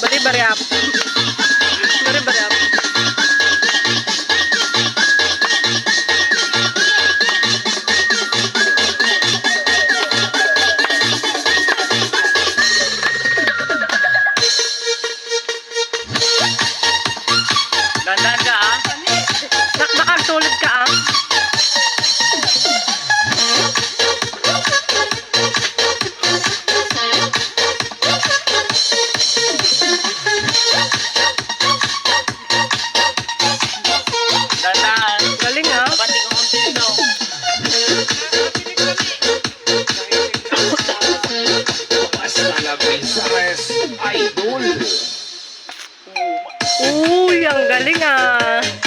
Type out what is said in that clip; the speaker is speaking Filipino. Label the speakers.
Speaker 1: Bari-bari up. Bari-bari up.
Speaker 2: Dandan ka ah.
Speaker 1: Nakagtulid ka ah.
Speaker 2: Dandan.
Speaker 1: Galing ah.
Speaker 2: Pati ko konti dito.
Speaker 3: Mas malabing sa res, idol.
Speaker 1: Uy, ang galing ah.